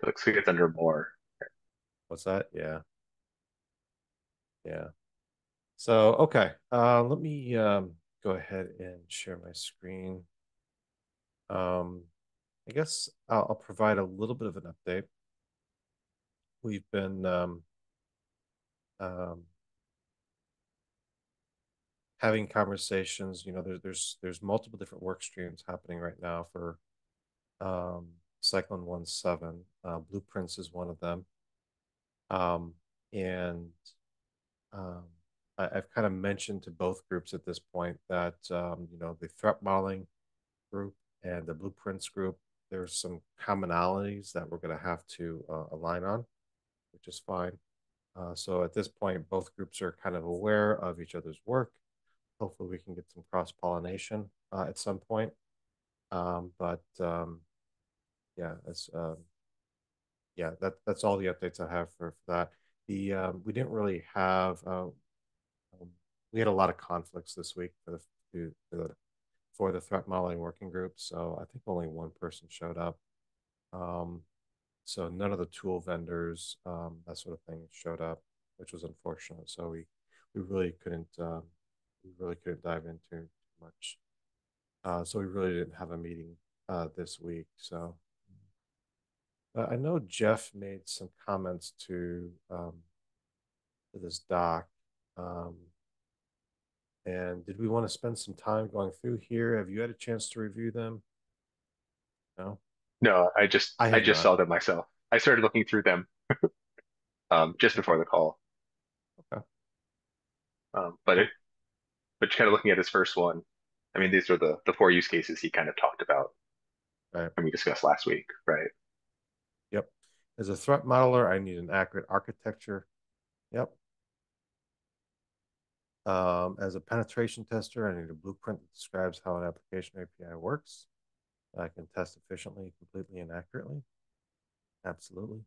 Looks like it's under more. What's that? Yeah, yeah. So, okay, let me go ahead and share my screen. Um, I guess I'll provide a little bit of an update. We've been um, having conversations. There's multiple different work streams happening right now for um, Cyclone 17. Blueprints is one of them. Um, and um, I've kind of mentioned to both groups at this point that the threat modeling group and the blueprints group, there's some commonalities that we're going to have to align on, which is fine. So at this point, both groups are kind of aware of each other's work. Hopefully, we can get some cross pollination at some point. But yeah, that's all the updates I have for that. The We didn't really have we had a lot of conflicts this week for the threat modeling working group. So I think only one person showed up. Um, so none of the tool vendors, that sort of thing, showed up, which was unfortunate. So we really couldn't dive into too much. So we really didn't have a meeting this week. So I know Jeff made some comments to this doc. Um, and did we want to spend some time going through here? Have you had a chance to review them? No, No, I I have just not. saw them myself. I started looking through them just Okay. before the call. Okay. Um, but it Cool. but kind of looking at his first one, I mean, these are the four use cases he kind of talked about Right. and we discussed last week, right? Yep. As a threat modeler, I need an accurate architecture. Yep. As a penetration tester, I need a blueprint that describes how an application API works. I can test efficiently, completely, and accurately. Absolutely.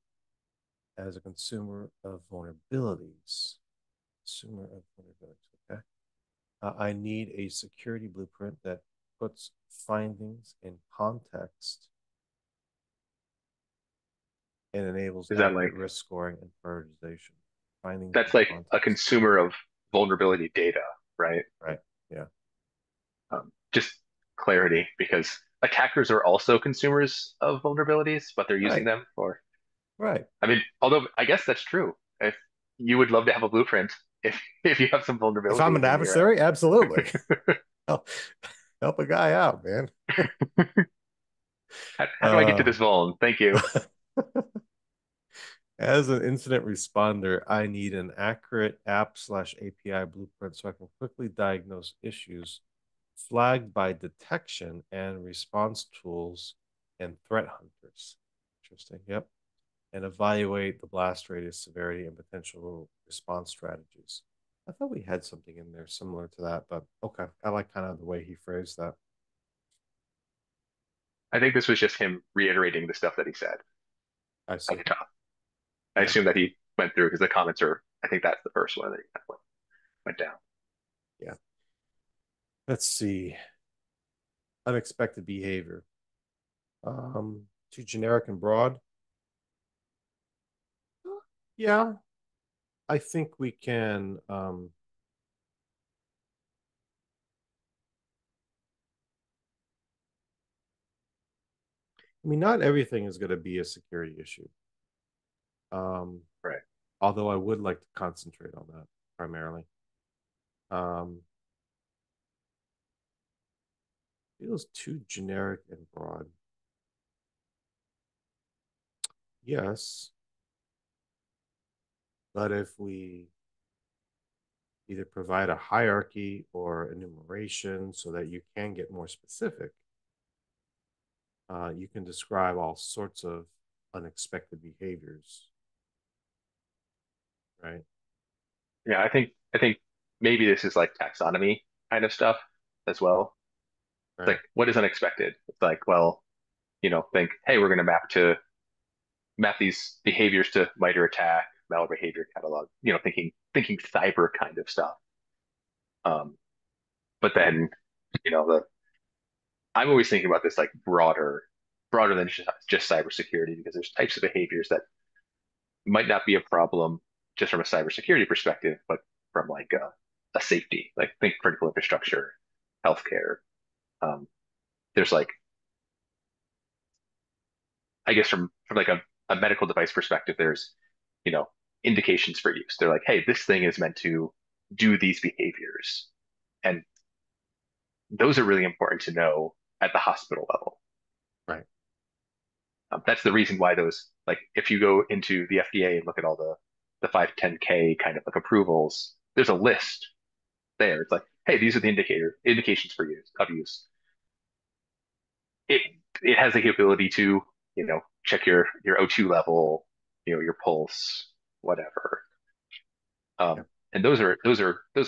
As a consumer of vulnerabilities. Okay. I need a security blueprint that puts findings in context and enables Is that accurate like risk scoring and prioritization. Findings that's in like a context. consumer of vulnerability data, right? Right. Yeah. Just clarity, because attackers are also consumers of vulnerabilities, but they're using Right. them for, Right. I mean, although I guess that's true. If you would love to have a blueprint if you have some If I'm vulnerabilities an in your adversary, absolutely. help, help a guy out, man. how do I get to this Uh, vuln? Thank you. as an incident responder, I need an accurate app/API blueprint so I can quickly diagnose issues flagged by detection and response tools and threat hunters. Interesting. Yep. And evaluate the blast radius, severity, and potential response strategies. I thought we had something in there similar to that, but okay. I like kind of the way he phrased that. I think this was just him reiterating the stuff that he said I at see. the top. I Yeah. assume that he went through because the comments are, I think that's the first one that he kind of went down. Yeah. Let's see. Unexpected behavior. Too generic and broad. Yeah, I think we can. I mean, not everything is going to be a security issue. Um, Right. Although I would like to concentrate on that primarily. Um, Feels too generic and broad. Yes, but if we either provide a hierarchy or enumeration so that you can get more specific, you can describe all sorts of unexpected behaviors, right? Yeah, I think maybe this is like taxonomy kind of stuff as well. It's Right. like, what is unexpected? It's like, well, think, hey, we're going to map these behaviors to MITRE ATT&CK, malware behavior catalog, thinking cyber kind of stuff. Um, but then, you know, the I'm always thinking about this like broader. broader than just cybersecurity because there's types of behaviors that might not be a problem just from a cybersecurity perspective, but from like a safety, like think critical infrastructure, healthcare. Um, there's like, I guess from like a medical device perspective, there's, you know, indications for use. They're like, hey, this thing is meant to do these behaviors. And those are really important to know at the hospital level. Right. That's the reason why those, like, if you go into the FDA and look at all the 510K kind of like approvals, there's a list there. It's like, hey, these are the indications for use of use. It it has the ability to, check your O2 level, your pulse, whatever. Yeah. And those are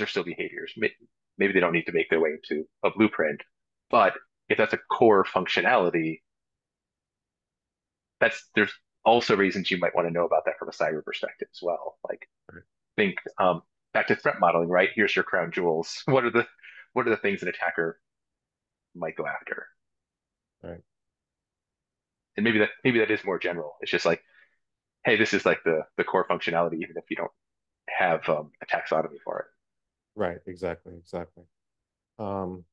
still behaviors. Maybe they don't need to make their way into a blueprint, but if that's a core functionality, there's also reasons you might want to know about that from a cyber perspective as well. Like Right. think back to threat modeling, right? Here's your crown jewels. What are the things an attacker might go after? Right. And maybe that is more general. It's just like, hey, this is like the core functionality, even if you don't have a taxonomy for it. Right. Exactly. Exactly. Um,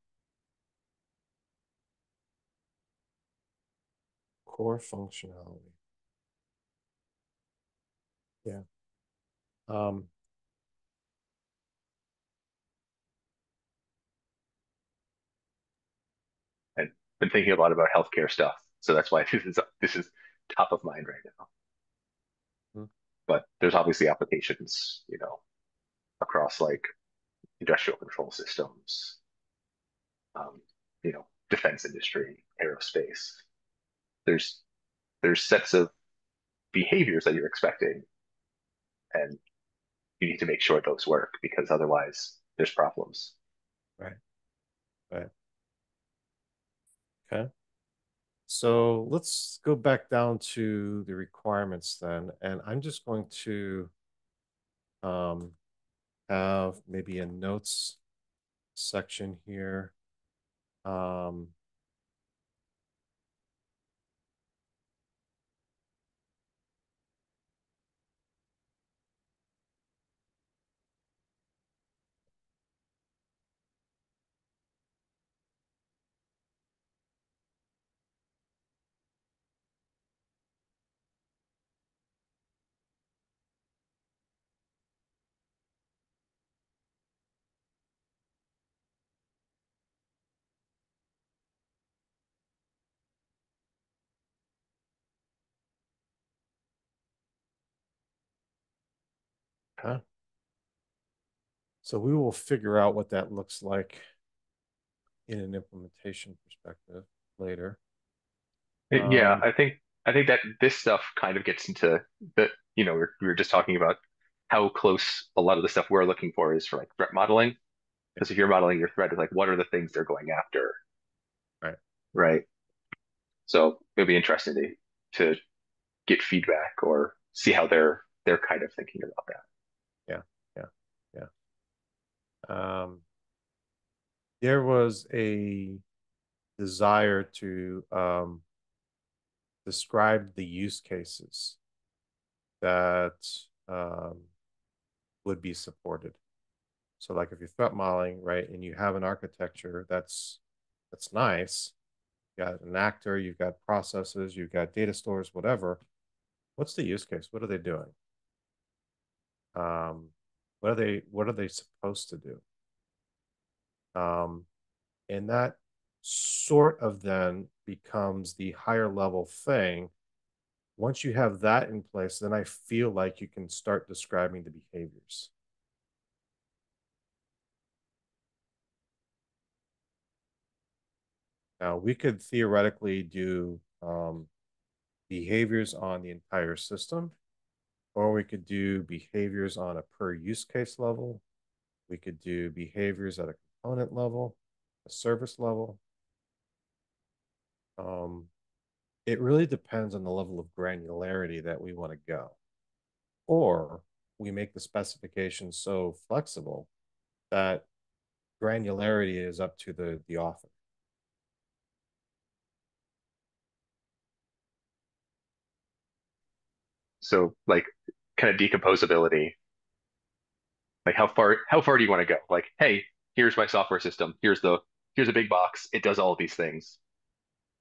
core functionality. Yeah. Um, And been thinking a lot about healthcare stuff, so that's why this is top of mind right now. hmm, But there's obviously applications, across like industrial control systems, defense industry, aerospace. There's there's sets of behaviors that you're expecting, and you need to make sure those work because otherwise there's problems. right. Right. Okay. So let's go back down to the requirements then. And I'm just going to um, have maybe a notes section here. Um, okay. So we will figure out what that looks like in an implementation perspective later. Yeah, Um, I think that this stuff kind of gets into the, we were just talking about how close a lot of the stuff we're looking for is for like threat modeling. yeah, Because if you're modeling your threat, it's like what are the things they're going after, right. right? So it'll be interesting to get feedback or see how they're kind of thinking about that. Yeah, yeah, yeah. Um, there was a desire to describe the use cases that um, would be supported. So, like if you're threat modeling, right, and you have an architecture that's nice, you got an actor, you've got processes, you've got data stores, whatever. What's the use case? What are they doing? Um, what are they supposed to do? Um, and that sort of then becomes the higher level thing. Once you have that in place, then I feel like you can start describing the behaviors. Now, we could theoretically do behaviors on the entire system, or we could do behaviors on a per use case level. We could do behaviors at a component level, a service level. Um, it really depends on the level of granularity that we want to go. Or we make the specification so flexible that granularity is up to the author. So like kind of decomposability, like how far do you want to go? Like, hey, here's my software system. Here's a big box. It does all of these things.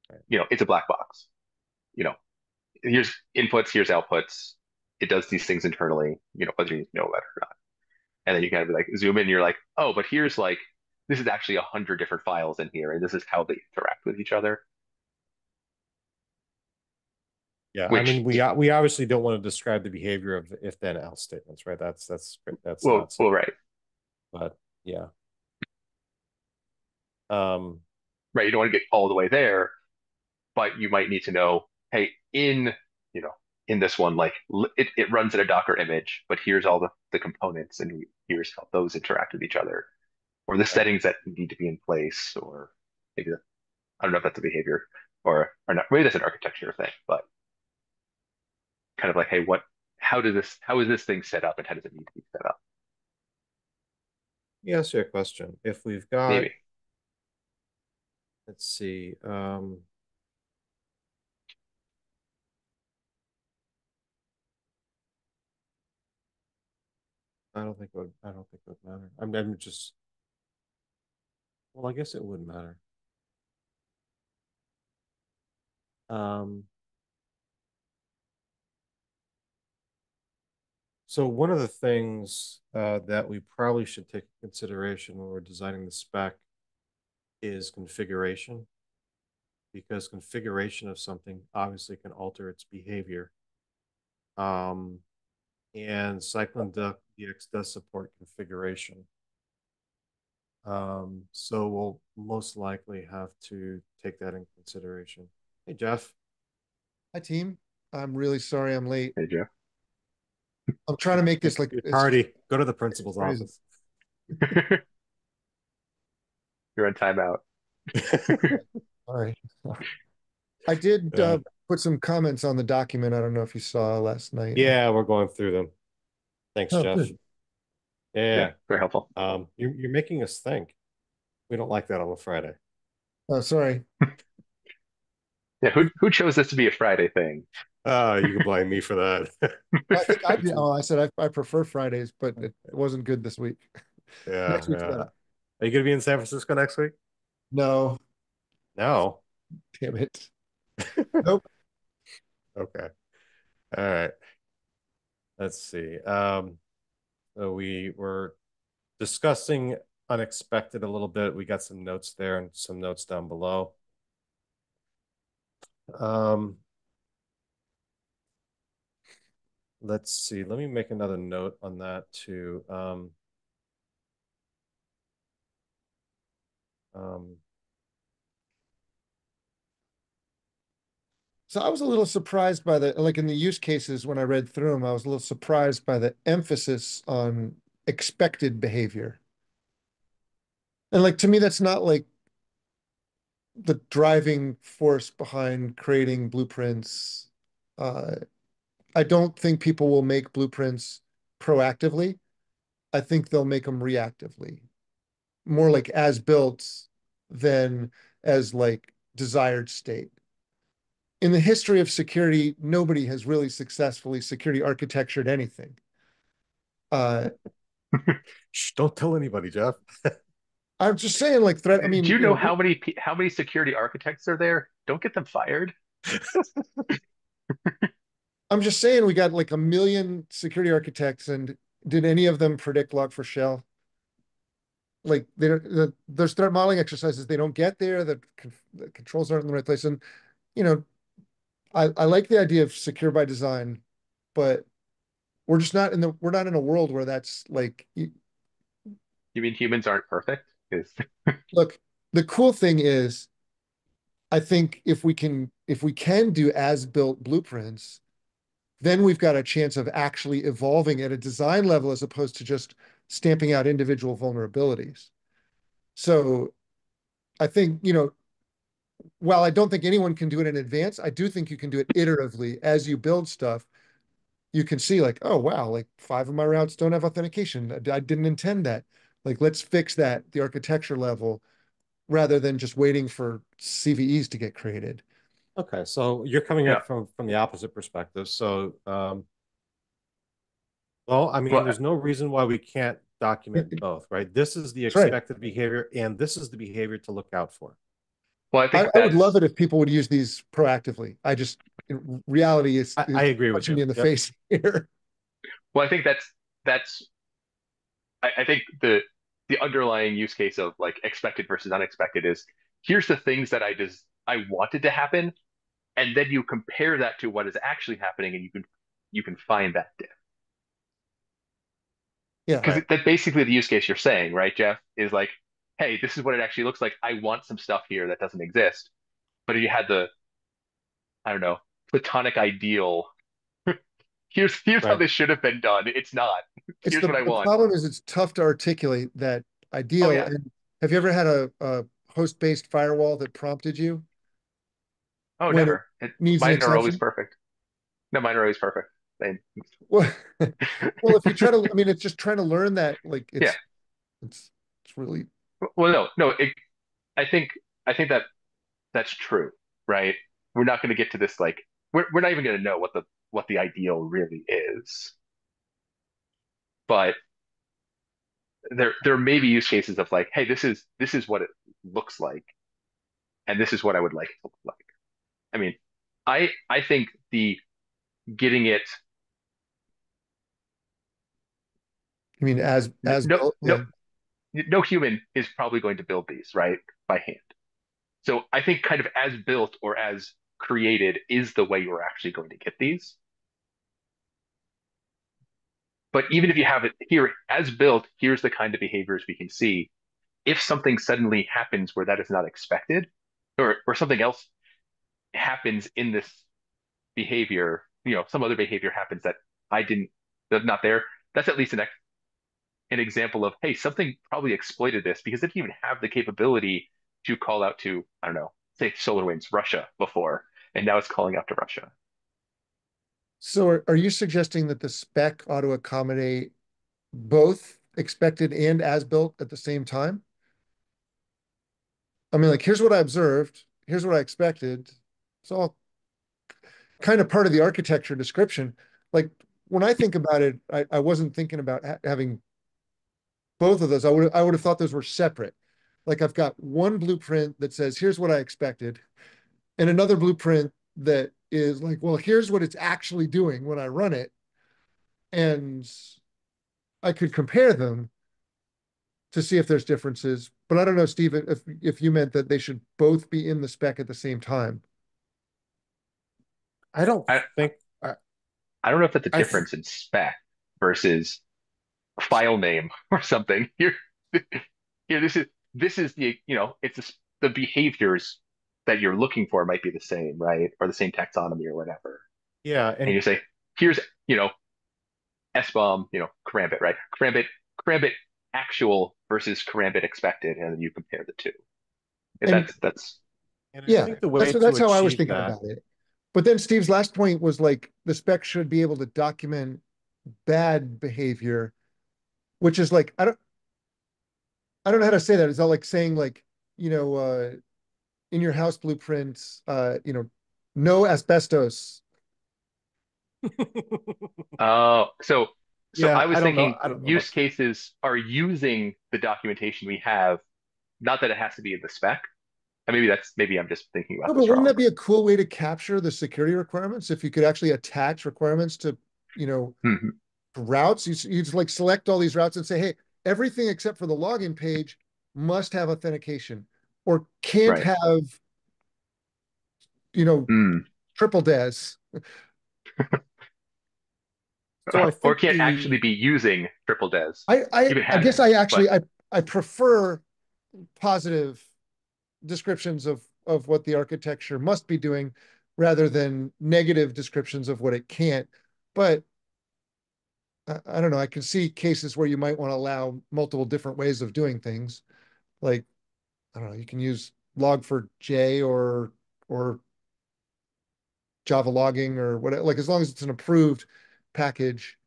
Right. It's a black box. You know, here's inputs, here's outputs. It does these things internally, whether you know about it or not. And then you kind of like zoom in and you're like, oh, but here's like this is actually 100 different files in here, and this is how they interact with each other. Yeah, I mean, Which, we obviously don't want to describe the behavior of if then else statements, right? That's not well, something, right, but yeah. Um, right. You don't want to get all the way there, but you might need to know, hey, you know, in this one, like it runs in a Docker image, but here's all the components, and here's how those interact with each other, or the right. settings that need to be in place, or maybe I don't know if that's a behavior or not. Maybe that's an architecture thing, but kind of like, hey, how is this thing set up, and how does it need to be set up? Yes, your question. If we've got, Maybe. let's see, I don't think it would matter. I'm just, well, I guess it would matter. Um, so one of the things that we probably should take into consideration when we're designing the spec is configuration, because configuration of something obviously can alter its behavior. Um, and CycloneDX does support configuration. So we'll most likely have to take that in consideration. Hey, Jeff. Hi, team. I'm really sorry I'm late. Hey, Joe. I'm trying to make this like You're as tardy. Go to the principal's crazy. office. You're on timeout. All right. I did Yeah. put some comments on the document. I don't know if you saw last night. Yeah, we're going through them. Thanks, Oh, Jeff. good. Yeah, Yeah. very helpful. You're making us think. We don't like that on a Friday. Oh, sorry. Yeah, who chose this to be a Friday thing? You can blame me for that. I think I did. Oh, I said I prefer Fridays, but it wasn't good this week. Yeah, Next week's yeah. better. Are you gonna be in San Francisco next week? No, No. damn it. Nope. Okay. All right. Let's see. So we were discussing unexpected a little bit. We got some notes there and some notes down below. Um, let's see. Let me make another note on that too. Um, So I was a little surprised by like in the use cases when I read through them, I was a little surprised by the emphasis on expected behavior. And like to me, that's not like the driving force behind creating blueprints. Uh, I don't think people will make blueprints proactively. I think they'll make them reactively, more like as built than as like desired state. In the history of security, nobody has really successfully security architectured anything. Uh, Shh, don't tell anybody, Jeff. I'm just saying, like threat. I Do mean, you know how many security architects are there? Don't get them fired. I'm just saying we got like a million security architects, and did any of them predict Log4Shell? Like there's threat modeling exercises they don't get there. The controls aren't in the right place, and you know, I like the idea of secure by design, but we're not in a world where that's like You mean humans aren't perfect? Is look. The cool thing is, I think if we can do as built blueprints, then we've got a chance of actually evolving at a design level as opposed to just stamping out individual vulnerabilities. So I think, while I don't think anyone can do it in advance, I do think you can do it iteratively as you build stuff. You can see like, oh wow, like 5 of my routes don't have authentication. I didn't intend that. Like, let's fix that at the architecture level rather than just waiting for CVEs to get created. Okay, so you're coming yeah. at from the opposite perspective. So Well, I mean, Well, there's no reason why we can't document both, right? This is the That's right. expected behavior, and this is the behavior to look out for. well, I think I would love that's it if people would use these proactively. I just, reality I is agree with punching you. me in the Yep. face here. well, I think that's I think the underlying use case of like expected versus unexpected is here's the things that I wanted to happen, and then you compare that to what is actually happening, and you can find that diff. Yeah. Because Right. that basically the use case you're saying, right, Jeff, is like, hey, this is what it actually looks like. I want some stuff here that doesn't exist. But if you had the, I don't know, platonic ideal, here's how Right. this should have been done. It's not. It's Here's what I the want. problem is it's tough to articulate that Oh ideal. yeah. And have you ever had a host-based firewall that prompted you Oh, when it never. needs an Mine are always exception? perfect. No, mine are always perfect. They, Well, well, if you try to, I mean, it's just trying to learn that, like, yeah. it's, it's really, Well, no, no. I think I think that that's true, right? We're not going to get to this like we're not even going to know what the ideal really is. But there may be use cases of like, hey, this is what it looks like, and this is what I would like it to look like. I mean, I think the getting it I mean, as no built, no yeah. no human is probably going to build these, right, by hand. So I think kind of as built or as created is the way you're actually going to get these. But even if you have it here as built, here's the kind of behaviors we can see. If something suddenly happens where that is not expected, or something else happens in this behavior, some other behavior happens that I didn't, that's not there. That's at least an example of, hey, something probably exploited this because it didn't even have the capability to call out to, I don't know, say SolarWinds Russia before, and now it's calling out to Russia. So are you suggesting that the spec ought to accommodate both expected and as built at the same time? I mean, like, here's what I observed, here's what I expected. It's all kind of part of the architecture description. Like, when I think about it, I wasn't thinking about having both of those. I would have thought those were separate. Like, I've got one blueprint that says, here's what I expected, and another blueprint that is like, well, here's what it's actually doing when I run it. And I could compare them to see if there's differences. But I don't know, Steve, if you meant that they should both be in the spec at the same time. I don't I think I, I don't know if that's a I th difference in spec versus file name or something. Here, this is it's the behaviors that you're looking for might be the same, right? Or the same taxonomy or whatever. yeah, And and you say, here's, SBOM, Karambit, right? Karambit actual versus Karambit expected, and then you compare the two. And And that's and I yeah, think the that's way to that's how I was achieve thinking that, about it. But then Steve's last point was like the spec should be able to document bad behavior, which is like I don't know how to say that. Is that like saying like, you know, in your house blueprints, no asbestos. so yeah, I was thinking I don't know use about cases are using the documentation we have, not that it has to be in the spec. And maybe I'm just thinking No, about but this wouldn't wrong. that be a cool way to capture the security requirements if you could actually attach requirements to, you know, Mhm. routes? You just like select all these routes and say, hey, everything except for the login page must have authentication or can't Right. have, you know, Mm. triple DES. so I Or think can't actually the be using triple des, even I guess having, but I prefer positive descriptions of what the architecture must be doing rather than negative descriptions of what it can't. But I don't know. I can see cases where you might want to allow multiple different ways of doing things. Like, I don't know, you can use log4j or Java logging or whatever, like as long as it's an approved package.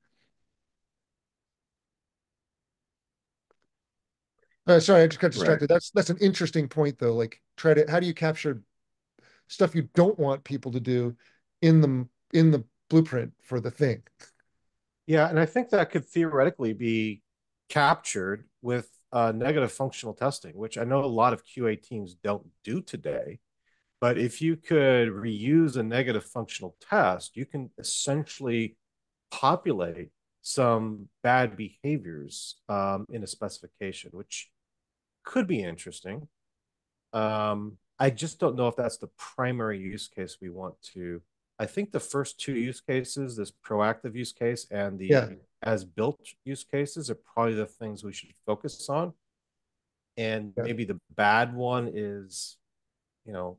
Sorry, I just got right. distracted. That's an interesting point though. Like try to how do you capture stuff you don't want people to do in the blueprint for the thing? Yeah, and I think that could theoretically be captured with negative functional testing, which I know a lot of QA teams don't do today. But if you could reuse a negative functional test, you can essentially populate some bad behaviors in a specification, which could be interesting. I just don't know if that's the primary use case we want to. I think the first two use cases, this proactive use case and Yeah, the as built use cases, are probably the things we should focus on. And yeah, maybe the bad one is,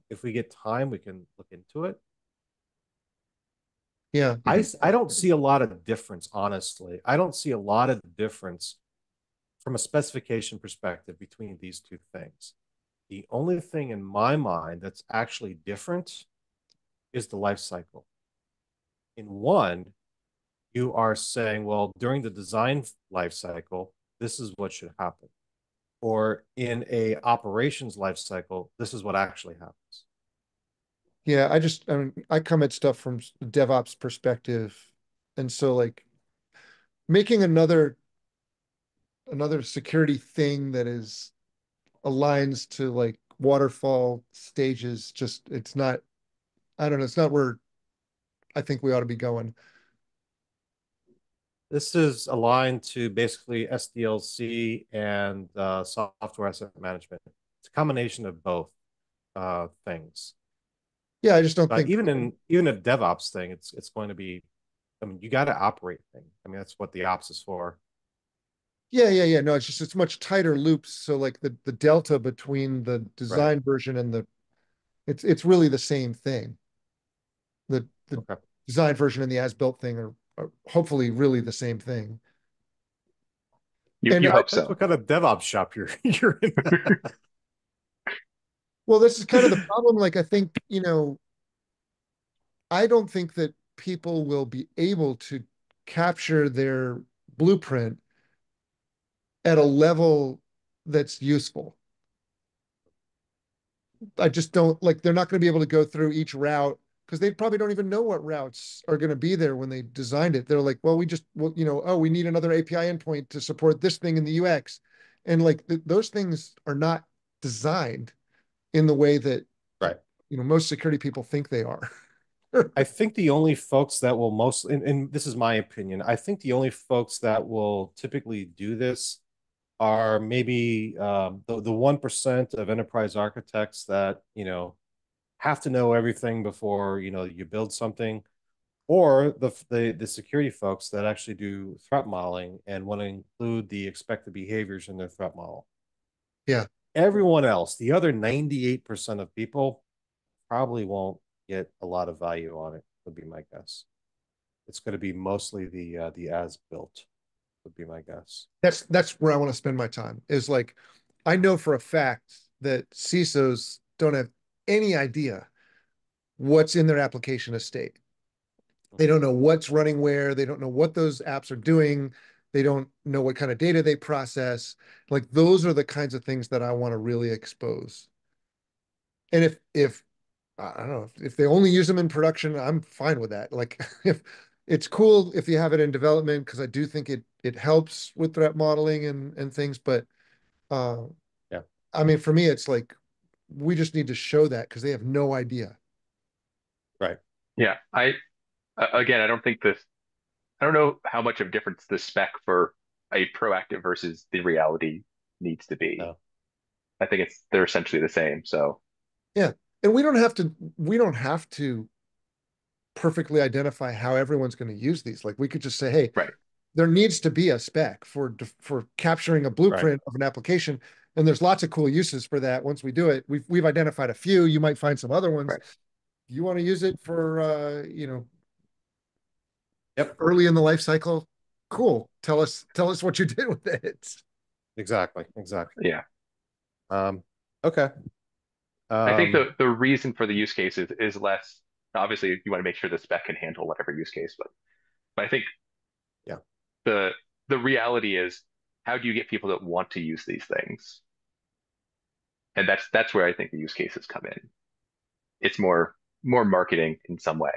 if we get time, we can look into it. yeah, Mhm. I don't see a lot of difference, honestly. I don't see a lot of difference from a specification perspective between these two things. The only thing in my mind that's actually different is the life cycle. In one, you are saying, well, during the design life cycle, this is what should happen. Or in a operations life cycle, this is what actually happens. yeah. I mean, I come at stuff from DevOps perspective, and so like making another security thing that is aligns to like waterfall stages, just it's not. I don't know. It's not where I think we ought to be going. This is aligned to basically SDLC and software asset management. It's a combination of both things. Yeah, I just don't think. Even a DevOps thing, it's going to be. I mean, you got to operate things. I mean, that's what the ops is for. Yeah, yeah, yeah. No, it's just it's much tighter loops. So like the delta between the Right. design version and the it's really the same thing. The Okay. design version and the as-built thing are hopefully really the same thing. You And you hope That's so. what kind of DevOps shop you're in. well, this is kind of the problem. Like I think, I don't think that people will be able to capture their blueprint at a level that's useful. I just don't like they're not going to be able to go through each route because they probably don't even know what routes are going to be there when they designed it. They're like, well, oh, we need another API endpoint to support this thing in the UX. And like those things are not designed in the way that, Right. most security people think they are. I think the only folks that will and this is my opinion, I think the only folks that will typically do this are maybe the 1% of enterprise architects that, have to know everything before, you build something, or the security folks that actually do threat modeling and want to include the expected behaviors in their threat model. Yeah. Everyone else, the other 98% of people, probably won't get a lot of value on it, would be my guess. It's going to be mostly the as built, would be my guess. That's where I want to spend my time is like I know for a fact that CISOs don't have any idea what's in their application estate. They don't know what's running where. They don't know what those apps are doing. They don't know what kind of data they process. Like those are the kinds of things that I want to really expose. And if I don't know if they only use them in production, I'm fine with that. Like if it's cool if you have it in development because I do think it helps with threat modeling and things. But uh, Yeah, I mean, for me, it's like we just need to show that because they have no idea. right. Yeah, again, I don't think this. I don't know how much of a difference the spec for a proactive versus the reality needs to be. No, I think they're essentially the same. So Yeah, and we don't have to perfectly identify how everyone's going to use these. Like we could just say, hey, right, there needs to be a spec for capturing a right, blueprint of an application, and there's lots of cool uses for that. Once we do it, we've identified a few. You might find some other ones. right. You want to use it for yep, early in the life cycle? Cool. Tell us what you did with it. exactly, exactly. Yeah. Um, okay. I think Um, the reason for the use case is less obviously you want to make sure the spec can handle whatever use case, but I think yeah, the the reality is how do you get people that want to use these things? And that's where I think the use cases come in. It's more marketing in some way.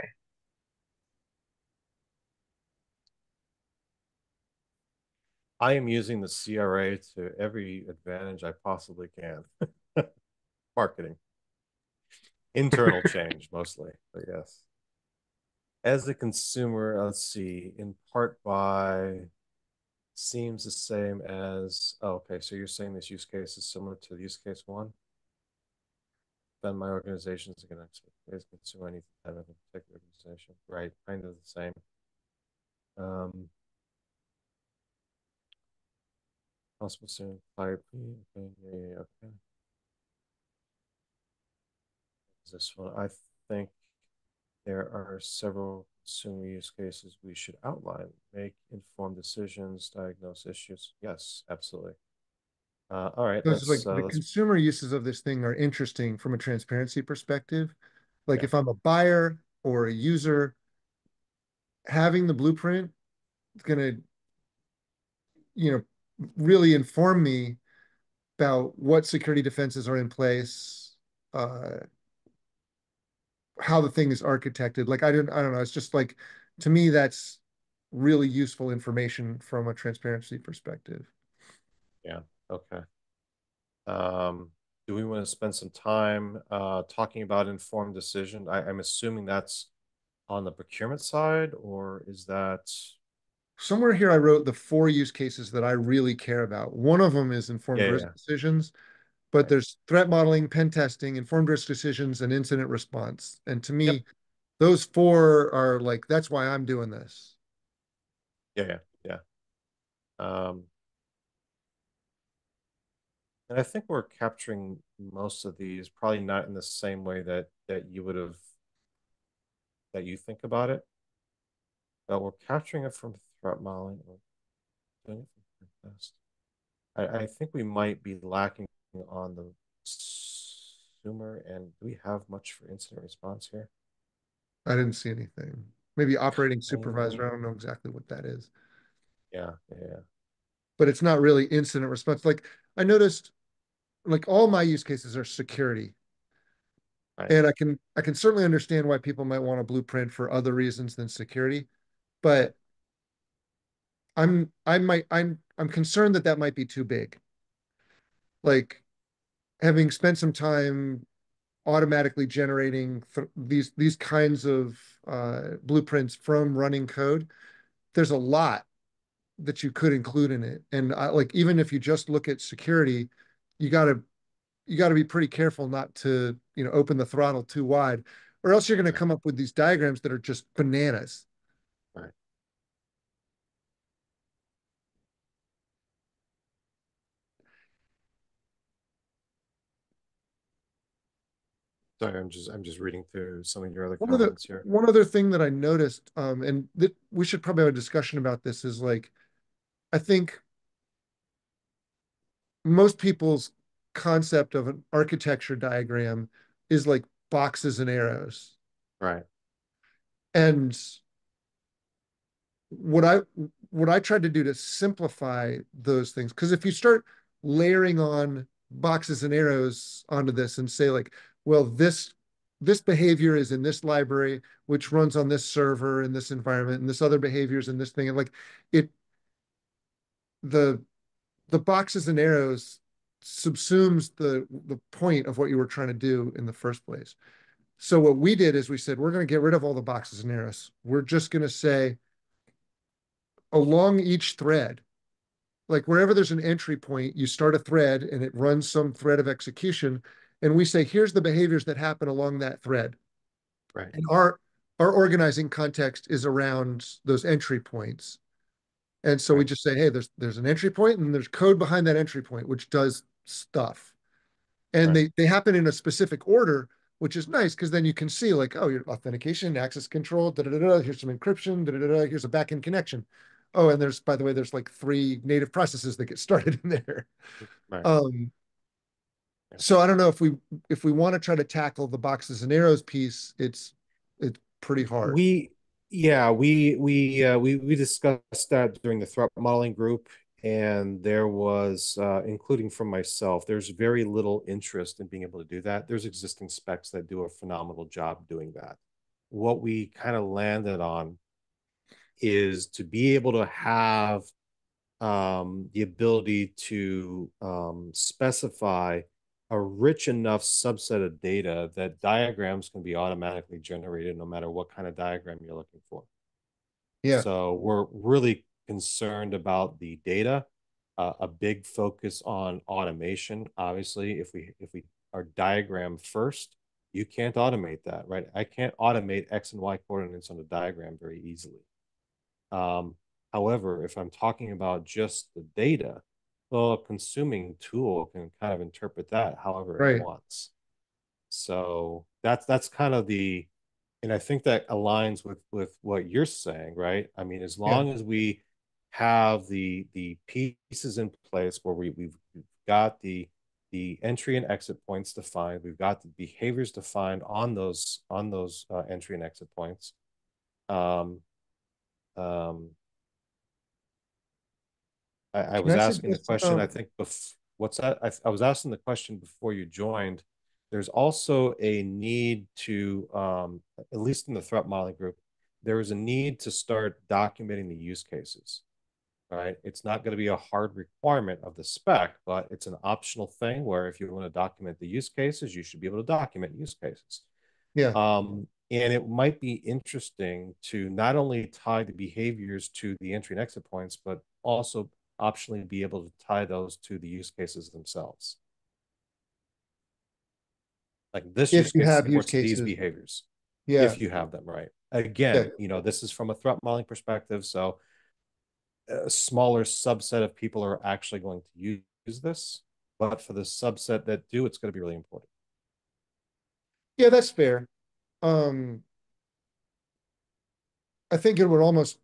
I am using the CRA to every advantage I possibly can. Marketing, internal change mostly, but yes. As a consumer, let's see, in part by seems the same as, oh, okay, so you're saying this use case is similar to use case one? Then my organization is going to consume anything out of a particular organization. Right, kind of the same. Um, Possible soon. Okay, yeah, okay. This one, I think there are several consumer use cases we should outline. Make informed decisions, diagnose issues. Yes, absolutely. All right, Those like the let's consumer uses of this thing are interesting from a transparency perspective. Like yeah, if I'm a buyer or a user, having the blueprint is going to, you know, really inform me about what security defenses are in place, uh, how the thing is architected. Like I don't know. It's just like to me that's really useful information from a transparency perspective. yeah. Okay. Um, do we want to spend some time talking about informed decision? I'm assuming that's on the procurement side, or is that Somewhere here I wrote the four use cases that I really care about. One of them is informed yeah, risk yeah, decisions, but right. there's threat modeling, pen testing, informed risk decisions, and incident response. And to Yep. me, those four are like, that's why I'm doing this. Yeah, yeah, yeah. Um, and I think we're capturing most of these, probably not in the same way that you would have that you think about it, but we're capturing it from threat modeling or doing it from pen test. I think we might be lacking on the consumer, and do we have much for incident response here? I didn't see anything. Maybe operating supervisor. I Um, don't know exactly what that is, yeah, yeah, but it's not really incident response. Like I noticed, like all my use cases are security. right, And I can certainly understand why people might want a blueprint for other reasons than security, right, but I'm concerned that that might be too big. Like having spent some time automatically generating these kinds of blueprints from running code, there's a lot that you could include in it. And like even if you just look at security, you got to you got to be pretty careful not to, you know, open the throttle too wide, or else you're going to right, come up with these diagrams that are just bananas. right. Sorry, I'm just reading through some of your other comments here. One other thing that I noticed, and that we should probably have a discussion about this, is like I think most people's concept of an architecture diagram is like boxes and arrows. Right, And what I what I tried to do to simplify those things, because if you start layering on boxes and arrows onto this and say like, well, this behavior is in this library, which runs on this server in this environment, and this other behavior is in this thing, and like it the the boxes and arrows subsumes the point of what you were trying to do in the first place. So what we did is we said we're going to get rid of all the boxes and arrows. We're just going to say along each thread, like wherever there's an entry point, you start a thread and it runs some thread of execution. And we say, here's the behaviors that happen along that thread. right, And our organizing context is around those entry points. And so we right, just say, hey, there's an entry point and there's code behind that entry point, which does stuff. And right, they happen in a specific order, which is nice because then you can see like, oh, your authentication, access control, da da da da. Here's some encryption, da da da. Here's a backend connection. Oh, and there's by the way, there's like three native processes that get started in there. right. Um, Yeah. so I don't know if we want to try to tackle the boxes and arrows piece, it's pretty hard. We, yeah, we discussed that during the threat modeling group, and there was, including from myself, there's very little interest in being able to do that. There's existing specs that do a phenomenal job doing that. What we kind of landed on is to be able to have the ability to specify a rich enough subset of data that diagrams can be automatically generated no matter what kind of diagram you're looking for. Yeah. So we're really concerned about the data, a big focus on automation. Obviously, if we are diagram first, you can't automate that, right? I can't automate X and Y coordinates on a diagram very easily. Um, However, if I'm talking about just the data, well, a consuming tool can kind of interpret that however it Right. wants. So that's kind of the, and I think that aligns with what you're saying, right? I mean, as Yeah. long as we have the pieces in place where we've got the entry and exit points defined, we've got the behaviors defined on those entry and exit points. Um, um, I Can was I asking the suggest, question, I think, what's that? I was asking the question before you joined. There's also a need to, at least in the threat modeling group, there is a need to start documenting the use cases, right? It's not going to be a hard requirement of the spec, but it's an optional thing where if you want to document the use cases, you should be able to document use cases. yeah. And it might be interesting to not only tie the behaviors to the entry and exit points, but also optionally be able to tie those to the use cases themselves. Like this If use you case have use supports these cases. behaviors Yeah. if you have them right. Yeah. Again, this is from a threat modeling perspective. So a smaller subset of people are actually going to use this. But for the subset that do, it's going to be really important. Yeah, that's fair. Um, I think it would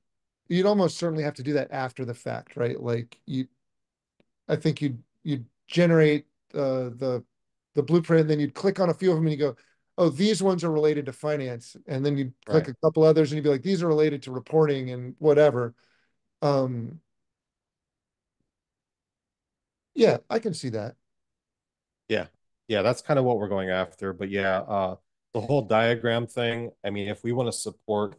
you'd almost certainly have to do that after the fact, right? Like I think you'd generate the blueprint, and then you'd click on a few of them and you go, oh, these ones are related to finance. And then you'd click Right. a couple others and you'd be like, these are related to reporting and whatever. Um, yeah, I can see that. Yeah. Yeah, that's kind of what we're going after. But yeah, the whole diagram thing, I mean, if we want to support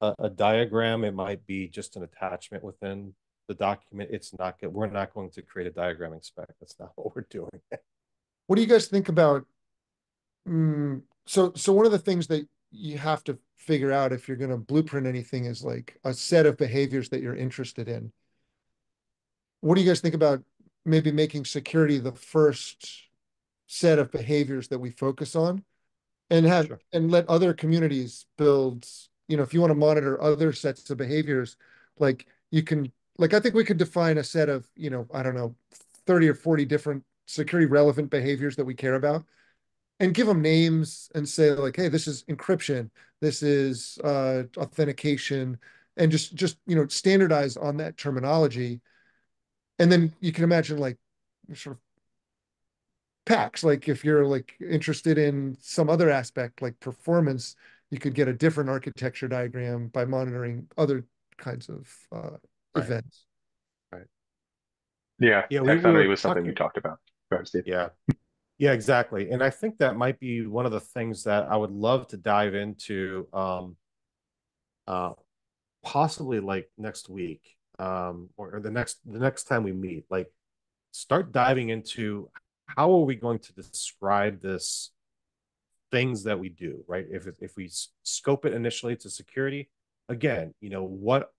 a diagram, it might be just an attachment within the document. It's not good. We're not going to create a diagramming spec. That's not what we're doing. What do you guys think about so one of the things that you have to figure out if you're going to blueprint anything is like a set of behaviors that you're interested in. What do you guys think about maybe making security the first set of behaviors that we focus on and have Sure. and let other communities build, if you want to monitor other sets of behaviors, like you can like I think we could define a set of, I don't know, 30 or 40 different security relevant behaviors that we care about and give them names and say like, hey, this is encryption, this is authentication, and just standardize on that terminology. And then you can imagine like sort of packs. Like if you're like interested in some other aspect like performance, you could get a different architecture diagram by monitoring other kinds of Right. events. Right. Yeah, Yeah, we taxonomy were was something we talking. talked about. Go ahead, Steve. Yeah. Yeah, exactly. And I think that might be one of the things that I would love to dive into uh possibly like next week or the next time we meet. Like start diving into how are we going to describe this things that we do, right? If we scope it initially to security, again, what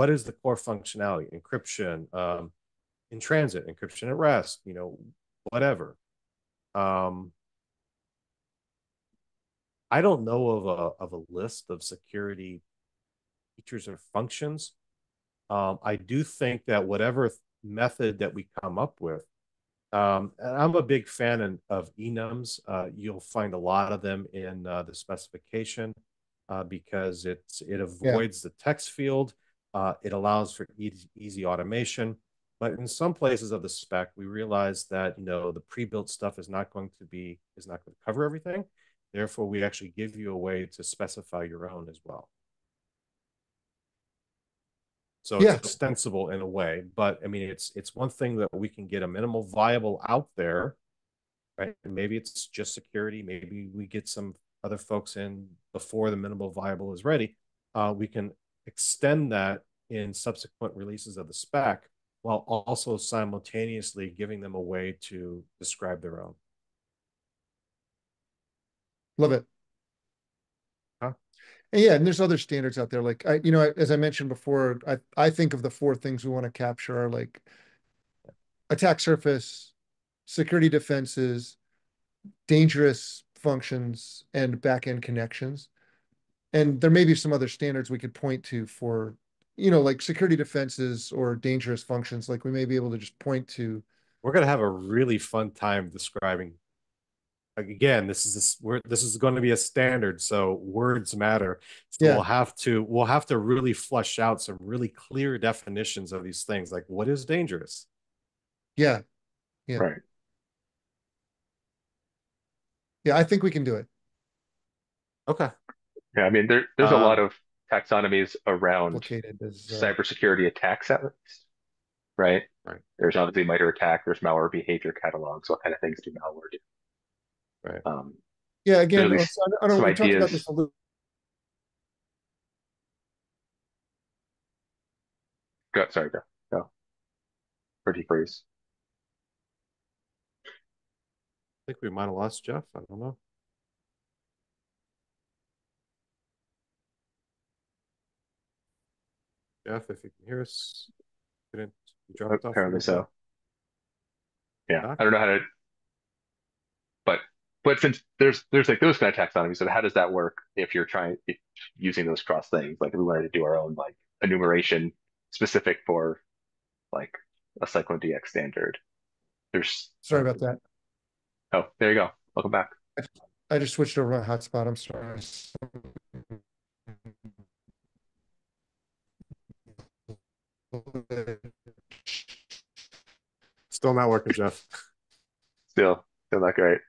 is the core functionality? Encryption, in transit, encryption at rest, whatever. Um, I don't know of a list of security features or functions. I do think that whatever method that we come up with, and I'm a big fan of enums. You'll find a lot of them in the specification because it Yeah. avoids the text field. It allows for easy automation. But in some places of the spec, we realize that the pre-built stuff is not going to cover everything. Therefore, we actually give you a way to specify your own as well. So it's Yeah. extensible in a way, but I mean, it's one thing that we can get a minimal viable out there, right? And maybe it's just security. Maybe we get some other folks in before the minimal viable is ready. We can extend that in subsequent releases of the spec, while also simultaneously giving them a way to describe their own. Love it. Huh? And yeah, and there's other standards out there. Like as I mentioned before, I think of the four things we want to capture are like attack surface, security defenses, dangerous functions, and backend connections. And there may be some other standards we could point to for, like security defenses or dangerous functions. Like we may be able to just point to. We're going to have a really fun time describing. Again, this is going to be a standard, so words matter. So Yeah, we'll have to really flush out some really clear definitions of these things, like what is dangerous. yeah, yeah, Right. yeah. I think we can do it. Okay. Yeah, I mean there's a lot Um, of taxonomies around Complicated as cybersecurity attacks at least, right? right, There's obviously MITRE ATT&CK, there's malware behavior catalogs, what kind of things do malware do? right. yeah. There's Again, at least I know some we talked about this ideas. a little. Sorry, go. Pretty freeze. I think we might have lost Jeff. I don't know. Jeff, if you can hear us, didn't you dropped off a Apparently little bit? so. Yeah, Back? I don't know how to, but since there's like those kind of taxonomies, so how does that work if using those cross things? Like if we wanted to do our own like enumeration specific for like a CycloneDX standard. There's Sorry about that. Oh, there you go. Welcome back. I just switched over my hotspot. I'm sorry. Still not working, Jeff. Still not great.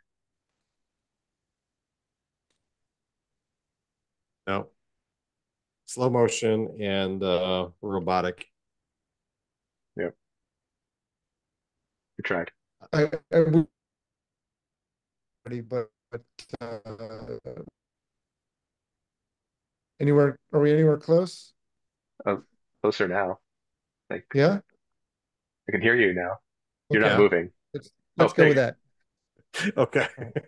No. Slow motion and robotic. Yep, we tried. I but uh, anywhere? Are we anywhere close? Oh, closer now. Like Yeah. I can hear you now. You're not Okay. Yeah. moving. Let's Oh, go there you with go. that. Okay. All right.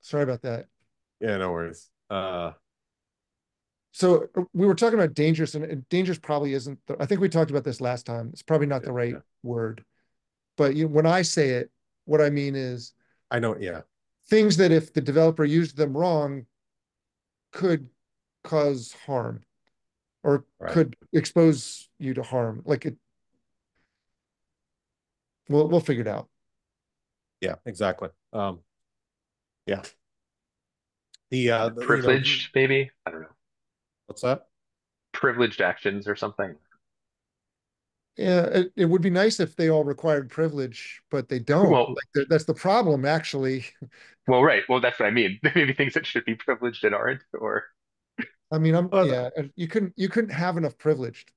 Sorry about that. Yeah, no worries. So we were talking about dangerous, and dangerous probably isn't. I think we talked about this last time. It's probably not Yeah, the right yeah. word, but when I say it, what I mean is I know, yeah. things that if the developer used them wrong could cause harm or Right. could expose you to harm. Like it, we'll figure it out. Yeah, exactly. Yeah. Privileged, maybe? I don't know. What's that? Privileged actions or something. Yeah, it would be nice if they all required privilege, but they don't. Well, Like that's the problem, actually. right. Well, that's what I mean. Maybe things that should be privileged and aren't, or I mean, Well, yeah, you couldn't have enough privileged.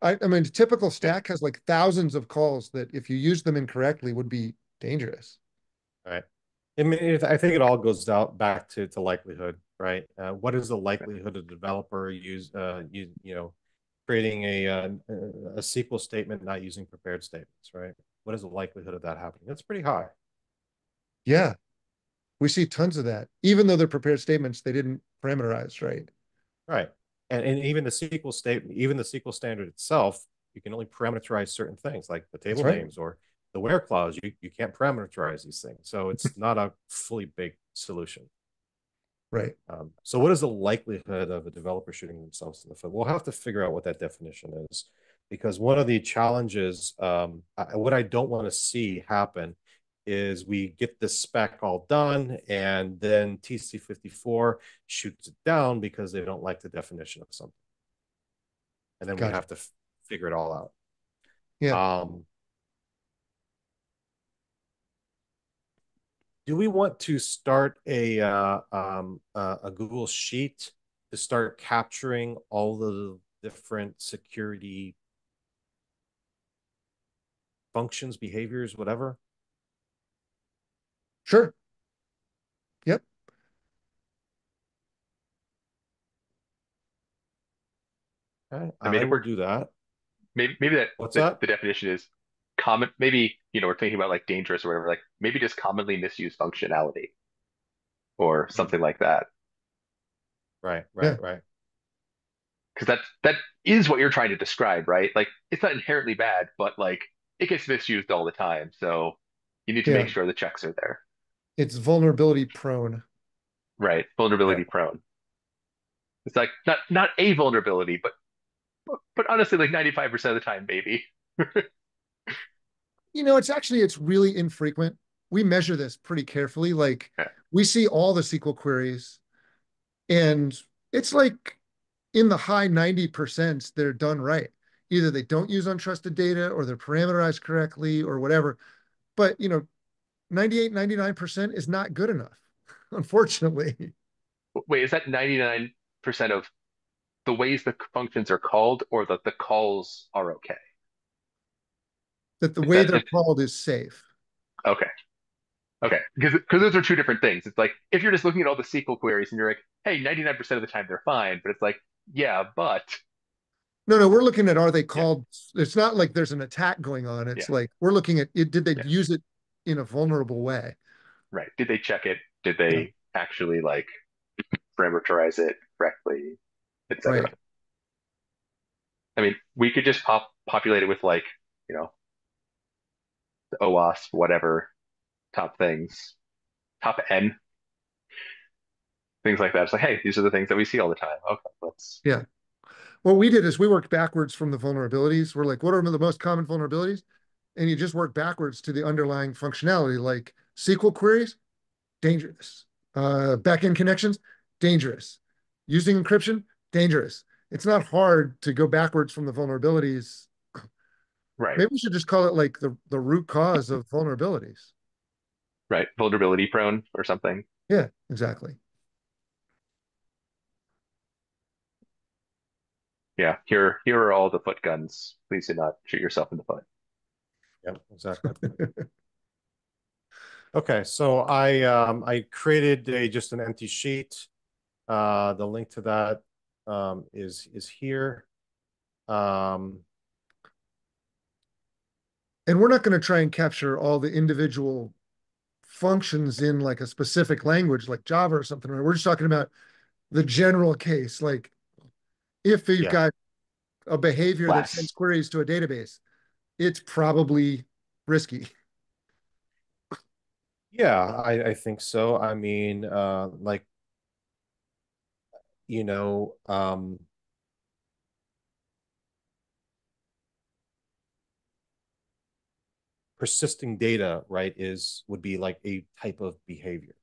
I mean, a typical yeah. stack has like thousands of calls that if you use them incorrectly would be dangerous. right. I mean, I think it all goes down back to likelihood, right? What is the likelihood of the developer creating a SQL statement not using prepared statements, right? What is the likelihood of that happening? That's pretty high. Yeah, we see tons of that. Even though they're prepared statements, they didn't parameterize, right? Right. And even the SQL statement, even the SQL standard itself, you can only parameterize certain things like the That's table right. names or the where clause. You can't parameterize these things. So it's not a fully baked solution. Right. So what is the likelihood of a developer shooting themselves in the foot? We'll have to figure out what that definition is, because one of the challenges, what I don't want to see happen is we get the spec all done and then TC54 shoots it down because they don't like the definition of something. And then we Gotcha. have to figure it all out. Yeah. Do we want to start a Google Sheet to start capturing all the different security functions, behaviors, whatever? Sure. Yep. Okay, I mean, I if will we're do that. maybe that What's that? the definition is common. Maybe we're thinking about like dangerous or whatever. Like maybe just commonly misused functionality or Hmm. something like that. Right, Yeah. right, right. Because that is what you're trying to describe, right? Like it's not inherently bad, but like it gets misused all the time. So you need to make Yeah. sure the checks are there. It's vulnerability prone. Right. Yeah. Vulnerability prone. It's like not a vulnerability, but honestly, like 95% of the time, maybe. It's really infrequent. We measure this pretty carefully. Like Yeah. we see all the SQL queries and it's like in the high 90% they're done right. Either they don't use untrusted data or they're parameterized correctly or whatever. But 98, 99% is not good enough, unfortunately. Wait, is that 99% of the ways the functions are called or that the calls are okay? That the Is way that they're called is safe. okay? Okay, because those are two different things. It's like if you're just looking at all the SQL queries and you're like, hey, 99% of the time they're fine, but it's like, yeah, but No, no, we're looking at are they yeah, called? It's not like there's an attack going on. yeah, It's like we're looking at it. Did they yeah, use it in a vulnerable way? right. Did they check it? Did Yeah, they actually like parameterize it correctly, etc.? right. I mean, we could just populate it with like, you know, the OWASP, whatever, top things, top N, things like that. It's like, hey, these are the things that we see all the time. Okay, let's Yeah. What we did is we worked backwards from the vulnerabilities. We're like, what are the most common vulnerabilities? And you just work backwards to the underlying functionality, like SQL queries, dangerous. Backend connections, dangerous. Using encryption, dangerous. It's not hard to go backwards from the vulnerabilities. right, Maybe we should just call it like the root cause of vulnerabilities. right, vulnerability prone or something. Yeah, exactly. Yeah, here are all the foot guns. Please do not shoot yourself in the foot. Yep, exactly. Okay, so I created a just an empty sheet. The link to that is here. Um, And we're not going to try and capture all the individual functions in like a specific language like Java or something. We're just talking about the general case. Like if you've yeah, got a behavior that sends Class. queries to a database, it's probably risky. yeah, I think so. I mean, like you know, persisting data, right, would be like a type of behavior.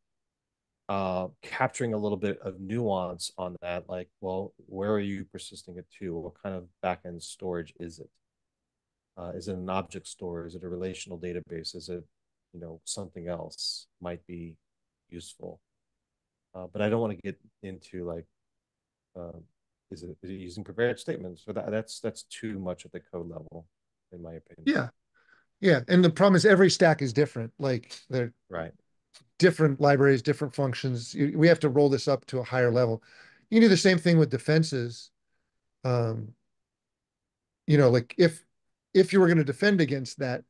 Capturing a little bit of nuance on that, like, well, where are you persisting it to? What kind of backend storage is it? Is it an object store? Is it a relational database? Is it, something else might be useful? But I don't want to get into like, uh, is it using prepared statements? So that's too much at the code level, in my opinion. Yeah. Yeah. And the problem is every stack is different. Like they're Right. different libraries, different functions. We have to roll this up to a higher level. You can do the same thing with defenses. Um, like if you were going to defend against that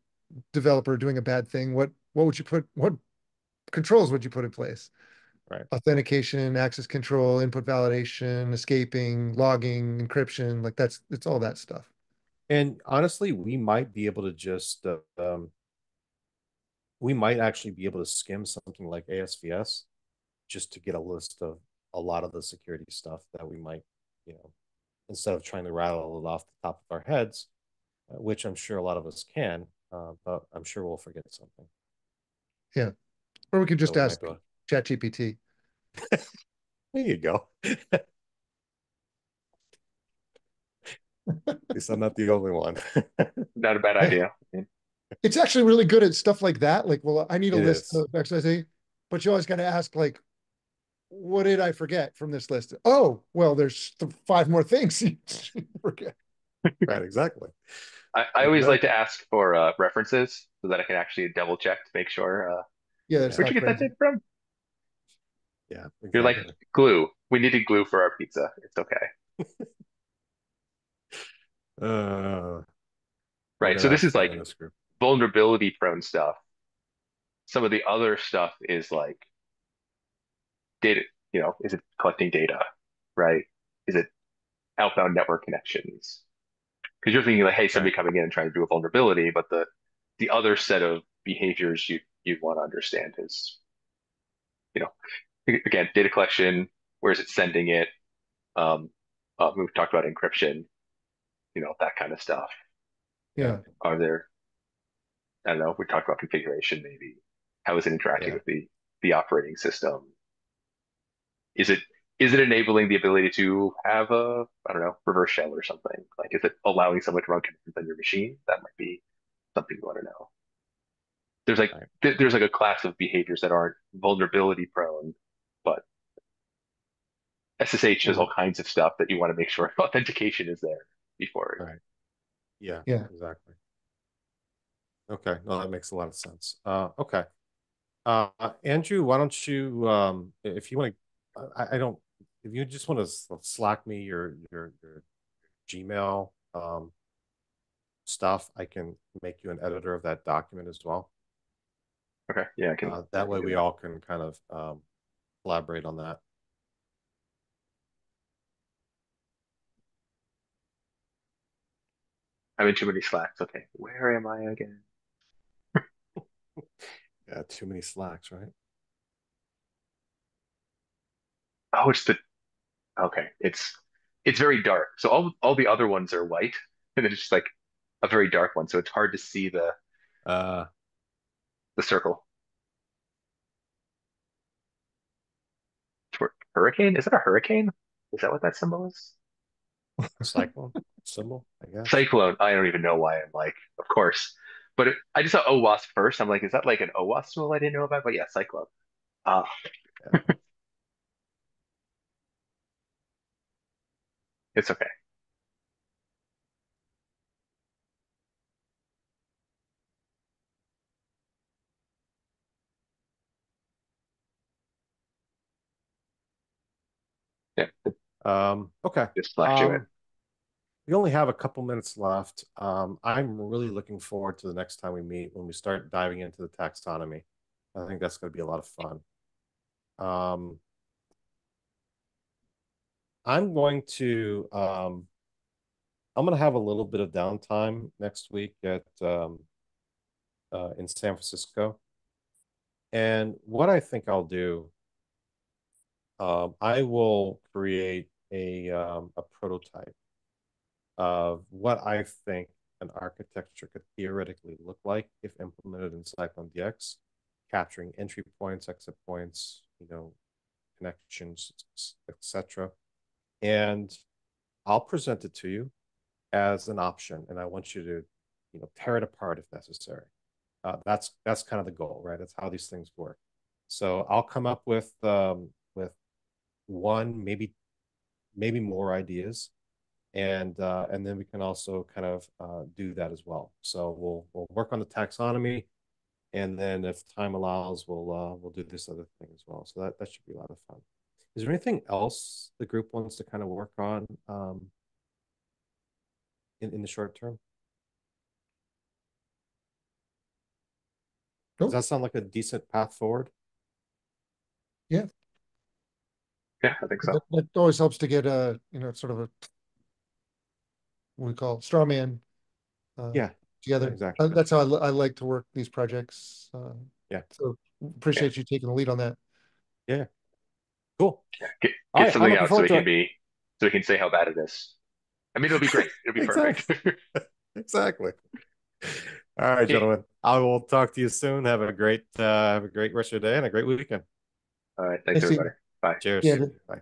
developer doing a bad thing, what controls would you put in place? Right. Authentication, access control, input validation, escaping, logging, encryption, like it's all that stuff. And honestly, we might actually be able to skim something like ASVS just to get a list of a lot of the security stuff that we might, you know, instead of trying to rattle it off the top of our heads, which I'm sure a lot of us can, but I'm sure we'll forget something. Yeah. Or we could So just we might ask be able to, ChatGPT. there you go. At least I'm not the only one. Not a bad Yeah. idea. It's actually really good at stuff like that. Like, well, I need a It list is. of XYZ, but you always got to ask, like, what did I forget from this list? Oh, well, there's five more things you forget. Right, exactly. I always like to Exactly. ask for references so that I can actually double check to make sure. Yeah, it's Yeah. Where'd you not get that crazy. tip from? Yeah, You're like exactly. glue. We needed glue for our pizza. It's okay. Uh, we're right? gonna So have this is fun like in this group. vulnerability prone stuff. Some of the other stuff is like data, is it collecting data, right? Is it outbound network connections? Because you're thinking like, hey, Okay. somebody coming in and trying to do a vulnerability, but the other set of behaviors you'd want to understand is, you know, again, data collection, where is it sending it? Um, we've talked about encryption, that kind of stuff. Yeah. Yeah. Are there, I don't know, we talked about configuration maybe. How is it interacting Yeah. with the operating system? Is it is it enabling the ability to have a, I don't know, reverse shell or something? Like, is it allowing someone to run commands on your machine? That might be something you want to know. There's like Right. there's like a class of behaviors that aren't vulnerability prone, but SSH has Well, all kinds of stuff that you want to make sure authentication is there before. right. Yeah, Yeah. exactly. Okay. No, that makes a lot of sense. Okay. Andrew, why don't you, if you want to, I don't, if you just want to Slack me your Gmail stuff, I can make you an editor of that document as well. Okay, yeah, I That can way do we that. all can kind of collaborate on that. I'm in too many Slacks. Okay, where am I again? Yeah, too many Slacks, right? Oh, it's the okay. It's very dark. So all the other ones are white, and then it's just like a very dark one. So it's hard to see Uh, the circle. Hurricane? Is that a hurricane? Is that what that symbol is? cyclone symbol, I guess. Cyclone. I don't even know why I'm like, of course. But I just saw OWASP first. I'm like, is that like an OWASP tool I didn't know about? But yeah, Cyclone. Ah, Yeah. it's okay. Yeah, Okay. just slapped you in. Um, we only have a couple minutes left. I'm really looking forward to the next time we meet when we start diving into the taxonomy. I think that's going to be a lot of fun. Um, I'm going to I'm going to have a little bit of downtime next week at in San Francisco. And what I think I'll do, I will create a prototype of what I think an architecture could theoretically look like if implemented in CycloneDX, capturing entry points, exit points, connections, etc. And I'll present it to you as an option, and I want you to, tear it apart if necessary. That's kind of the goal, right? That's how these things work. So I'll come up with one, maybe more ideas, and then we can also kind of do that as well. So we'll work on the taxonomy, and then if time allows, we'll do this other thing as well. So that should be a lot of fun. Is there anything else the group wants to kind of work on in the short term? Does Nope. that sound like a decent path forward? Yeah. Yeah, I think so. That always helps to get sort of a, what we call straw man uh, Yeah, together. exactly. That's how I like to work these projects. Yeah, So Yeah, appreciate you taking the lead on that. yeah, cool. yeah. All Get right, I'm something looking out so forward we to can it. say how bad it is. I mean, it'll be great. It'll be perfect. Exactly. Exactly. All right, Okay. gentlemen. I will talk to you soon. Have a great rest of your day and a great weekend. All right. Thanks, I see. everybody. Bye. Yeah. Cheers. Bye.